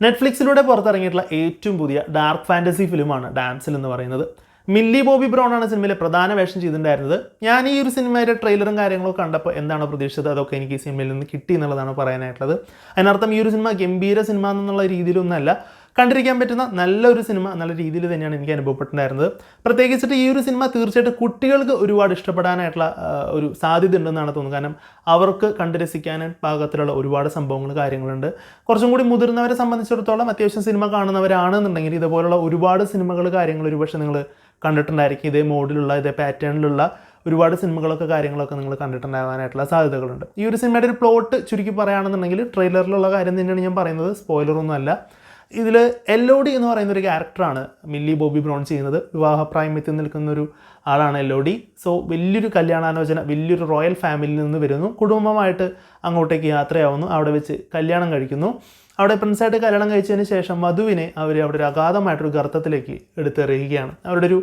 നെറ്റ്ഫ്ലിക്സിലൂടെ പുറത്തിറങ്ങിയിട്ടുള്ള ഏറ്റവും പുതിയ dark fantasy ഫിലിമാണ് ഡാംസൽ എന്ന് പറയുന്നത്. മില്ലി ബോബി ബ്രൗൺ ആണ് സിനിമയിലെ പ്രധാന വേഷം ചെയ്തിട്ടുണ്ടായിരുന്നത്. ഞാൻ ഈ ഒരു സിനിമയുടെ ട്രെയിലറും കാര്യങ്ങളൊക്കെ കണ്ടപ്പോൾ എന്താണ് പ്രതീക്ഷിച്ചത് അതൊക്കെ എനിക്ക് ഈ സിനിമയിൽ നിന്ന് കിട്ടി എന്നുള്ളതാണ് പറയാനായിട്ടുള്ളത്. അതിനർത്ഥം ഈ ഒരു സിനിമ ഗംഭീര സിനിമ എന്നുള്ള രീതിയിലൊന്നുമല്ല, കണ്ടിരിക്കാൻ പറ്റുന്ന നല്ലൊരു സിനിമ നല്ല രീതിയിൽ തന്നെയാണ് എനിക്ക് അനുഭവപ്പെട്ടിട്ടുണ്ടായിരുന്നത്. പ്രത്യേകിച്ചിട്ട് ഈ ഒരു സിനിമ തീർച്ചയായിട്ടും കുട്ടികൾക്ക് ഒരുപാട് ഇഷ്ടപ്പെടാനായിട്ടുള്ള ഒരു സാധ്യത ഉണ്ടെന്നാണ് തോന്നുന്നത്. കാരണം അവർക്ക് കണ്ട് രസിക്കാൻ പാകത്തിലുള്ള ഒരുപാട് സംഭവങ്ങൾ കാര്യങ്ങളുണ്ട്. കുറച്ചും കൂടി മുതിർന്നവരെ സംബന്ധിച്ചിടത്തോളം അത്യാവശ്യം സിനിമ കാണുന്നവരാണെന്നുണ്ടെങ്കിൽ ഇതുപോലുള്ള ഒരുപാട് സിനിമകൾ കാര്യങ്ങൾ ഒരുപക്ഷെ നിങ്ങൾ കണ്ടിട്ടുണ്ടായിരിക്കും. ഇതേ മോഡിലുള്ള ഇതേ പാറ്റേണിലുള്ള ഒരുപാട് സിനിമകളൊക്കെ കാര്യങ്ങളൊക്കെ നിങ്ങൾ കണ്ടിട്ടുണ്ടാകാനായിട്ടുള്ള സാധ്യതകളുണ്ട്. ഈ ഒരു സിനിമയുടെ ഒരു പ്ലോട്ട് ചുരുക്കി പറയുകയാണെന്നുണ്ടെങ്കിൽ ട്രെയിലറിലുള്ള കാര്യം തന്നെയാണ് ഞാൻ പറയുന്നത്, സ്പോയിലറൊന്നും അല്ല. ഇതിൽ എല്ലോഡി എന്ന് പറയുന്ന ഒരു ക്യാരക്ടറാണ് മില്ലി ബോബി ബ്രൗൺ ചെയ്യുന്നത്. വിവാഹപ്രായം എത്തി നിൽക്കുന്നൊരു ആളാണ് എല്ലോഡി. സോ വലിയൊരു കല്യാണാലോചന, വലിയൊരു റോയൽ ഫാമിലിയിൽ നിന്ന് വരുന്നു, കുടുംബമായിട്ട് അങ്ങോട്ടേക്ക് യാത്രയാവുന്നു, അവിടെ വെച്ച് കല്യാണം കഴിക്കുന്നു. അവിടെ പ്രിൻസായിട്ട് കല്യാണം കഴിച്ചതിന് ശേഷം വധുവിനെ അവർ അവിടെ ഒരു അഗാധമായിട്ടൊരു ഗർത്തത്തിലേക്ക് എടുത്തെറിയുകയാണ്. അവരുടെ ഒരു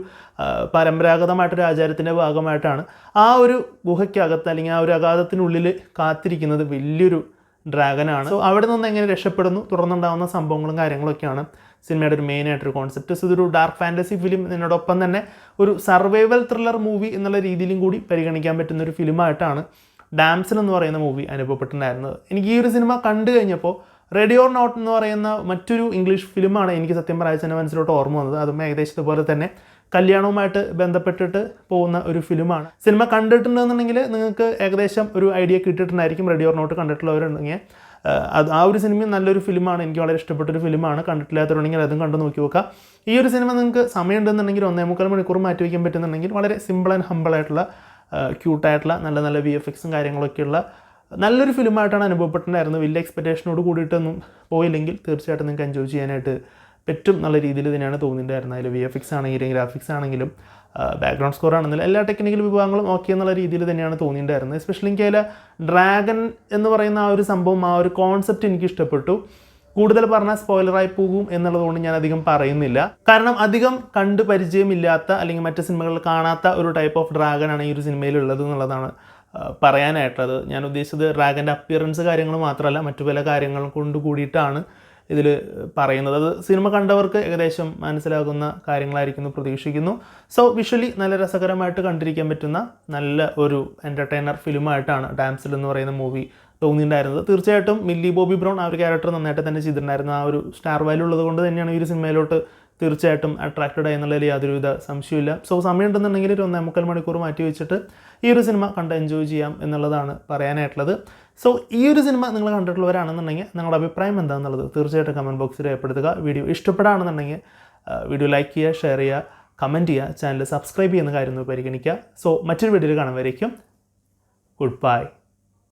പരമ്പരാഗതമായിട്ടൊരു ആചാരത്തിൻ്റെ ഭാഗമായിട്ടാണ് ആ ഒരു ഗുഹയ്ക്കകത്ത് അല്ലെങ്കിൽ ആ ഒരു അഗാധത്തിനുള്ളിൽ കാത്തിരിക്കുന്നത് വലിയൊരു ഡ്രാഗനാണ്. സോ അവിടെ നിന്ന് എങ്ങനെ രക്ഷപ്പെടുന്നു, തുടർന്നുണ്ടാകുന്ന സംഭവങ്ങളും കാര്യങ്ങളൊക്കെയാണ് സിനിമയുടെ ഒരു മെയിനായിട്ടൊരു കോൺസെപ്റ്റ്. സോ ഇതൊരു ഡാർക്ക് ഫാൻറ്റസി ഫിലിം, ഇതിനോടൊപ്പം തന്നെ ഒരു സർവൈവൽ ത്രില്ലർ മൂവി എന്നുള്ള രീതിയിലും കൂടി പരിഗണിക്കാൻ പറ്റുന്ന ഒരു ഫിലിമായിട്ടാണ് ഡാംസൽ എന്ന് പറയുന്ന മൂവി അനുഭവപ്പെട്ടിട്ടുണ്ടായിരുന്നത്. എനിക്ക് ഈ ഒരു സിനിമ കണ്ടു കഴിഞ്ഞപ്പോൾ റെഡി ഓർ നോട്ട് എന്ന് പറയുന്ന മറ്റൊരു ഇംഗ്ലീഷ് ഫിലിമാണ് എനിക്ക് സത്യം പറയാൻ മനസ്സിലോട്ട് ഓർമ്മ വന്നത്. അതും ഏകദേശം ഇതുപോലെ തന്നെ കല്യാണവുമായിട്ട് ബന്ധപ്പെട്ടിട്ട് പോകുന്ന ഒരു ഫിലിമാണ്. സിനിമ കണ്ടിട്ടുണ്ടെന്നുണ്ടെങ്കിൽ നിങ്ങൾക്ക് ഏകദേശം ഒരു ഐഡിയ കിട്ടിയിട്ടുണ്ടായിരിക്കും. റെഡി ഓർ നോട്ട് കണ്ടിട്ടുള്ളവരുണ്ടെങ്കിൽ ആ ഒരു സിനിമയും നല്ലൊരു ഫിലിമാണ്, എനിക്ക് വളരെ ഇഷ്ടപ്പെട്ടൊരു ഫിലിമാണ്. കണ്ടിട്ടില്ലാത്തവരുണ്ടെങ്കിൽ അതും കണ്ടു നോക്കി നോക്കുക. ഈ ഒരു സിനിമ നിങ്ങൾക്ക് സമയം ഉണ്ടെന്നുണ്ടെങ്കിൽ 1.25 മണിക്കൂർ മാറ്റി വയ്ക്കാൻ പറ്റുന്നുണ്ടെങ്കിൽ വളരെ സിമ്പിൾ ആൻഡ് ഹമ്പിളായിട്ടുള്ള ക്യൂട്ടായിട്ടുള്ള നല്ല നല്ല VFXും കാര്യങ്ങളൊക്കെയുള്ള നല്ലൊരു ഫിലിമായിട്ടാണ് അനുഭവപ്പെട്ടിട്ടുണ്ടായിരുന്നത്. വലിയ എക്സ്പെക്റ്റേഷനോട് കൂടിയിട്ടൊന്നും പോയില്ലെങ്കിൽ തീർച്ചയായിട്ടും നിങ്ങൾക്ക് എൻജോയ് ചെയ്യാനായിട്ട് പറ്റും നല്ല രീതിയിൽ തന്നെയാണ് തോന്നിയിട്ടുണ്ടായിരുന്നത്. അതിൽ VFX ആണെങ്കിലും ഗ്രാഫിക്സ് ആണെങ്കിലും ബാക്ക്ഗ്രൗണ്ട് സ്കോർ ആണെങ്കിലും എല്ലാ ടെക്നിക്കൽ വിഭാഗങ്ങളും ഓക്കെ എന്നുള്ള രീതിയിൽ തന്നെയാണ് തോന്നിയിട്ടുണ്ടായിരുന്നത്. എസ്പെഷ്യലി എനിക്ക് അതിൽ ഡ്രാഗൺ എന്ന് പറയുന്ന ആ ഒരു സംഭവം, ആ ഒരു കോൺസെപ്റ്റ് എനിക്ക് ഇഷ്ടപ്പെട്ടു. കൂടുതൽ പറഞ്ഞാൽ സ്പോയിലറായി പോകും എന്നുള്ളതുകൊണ്ട് ഞാൻ അധികം പറയുന്നില്ല. കാരണം അധികം കണ്ട് പരിചയമില്ലാത്ത അല്ലെങ്കിൽ മറ്റ് സിനിമകളിൽ കാണാത്ത ഒരു ടൈപ്പ് ഓഫ് ഡ്രാഗനാണ് ഈ ഒരു സിനിമയിലുള്ളത് എന്നുള്ളതാണ് പറയാനായിട്ടുള്ളത്. ഞാൻ ഉദ്ദേശിച്ചത് ഡ്രാഗൻ്റെ അപ്പിയറൻസ് കാര്യങ്ങൾ മാത്രമല്ല, മറ്റു പല കാര്യങ്ങളും കൊണ്ട് കൂടിയിട്ടാണ് ഇതിൽ പറയുന്നത്. അത് സിനിമ കണ്ടവർക്ക് ഏകദേശം മനസ്സിലാകുന്ന കാര്യങ്ങളായിരിക്കുന്നു പ്രതീക്ഷിക്കുന്നു. സോ വിഷ്വലി നല്ല രസകരമായിട്ട് കണ്ടിരിക്കാൻ പറ്റുന്ന നല്ല ഒരു എൻ്റർടൈനർ ഫിലിമായിട്ടാണ് ഡാംസൽ എന്ന് പറയുന്ന മൂവി തോന്നിയിട്ടുണ്ടായിരുന്നത്. തീർച്ചയായിട്ടും മില്ലി ബോബി ബ്രൗൺ ആ ഒരു ക്യാരക്ടർ നന്നായിട്ട് തന്നെ ചെയ്തിട്ടുണ്ടായിരുന്നു. ആ ഒരു സ്റ്റാർ വാല്യൂ ഉള്ളത് കൊണ്ട് തന്നെയാണ് ഈ ഒരു സിനിമയിലോട്ട് തീർച്ചയായിട്ടും അട്രാക്റ്റഡ് ആയി എന്നുള്ളതിൽ യാതൊരുവിധ സംശയമില്ല. സോ സമയം ഉണ്ടെന്നുണ്ടെങ്കിൽ ഒരു 1.25 മണിക്കൂർ മാറ്റി വെച്ചിട്ട് ഈ ഒരു സിനിമ കണ്ട് എൻജോയ് ചെയ്യാം എന്നുള്ളതാണ് പറയാനായിട്ടുള്ളത്. സോ ഈ ഒരു സിനിമ നിങ്ങൾ കണ്ടിട്ടുള്ളവരാണെന്നുണ്ടെങ്കിൽ നിങ്ങളുടെ അഭിപ്രായം എന്താണെന്നുള്ളത് തീർച്ചയായിട്ടും കമൻറ്റ് ബോക്സിൽ രേഖപ്പെടുത്തുക. വീഡിയോ ഇഷ്ടപ്പെടുകയാണെന്നുണ്ടെങ്കിൽ വീഡിയോ ലൈക്ക് ചെയ്യുക, ഷെയർ ചെയ്യുക, കമൻറ്റ് ചെയ്യുക, ചാനൽ സബ്സ്ക്രൈബ് ചെയ്യുന്ന കാര്യം പരിഗണിക്കുക. സോ മറ്റൊരു വീഡിയോയിൽ കാണുമ്പോഴേക്കും ഗുഡ് ബൈ.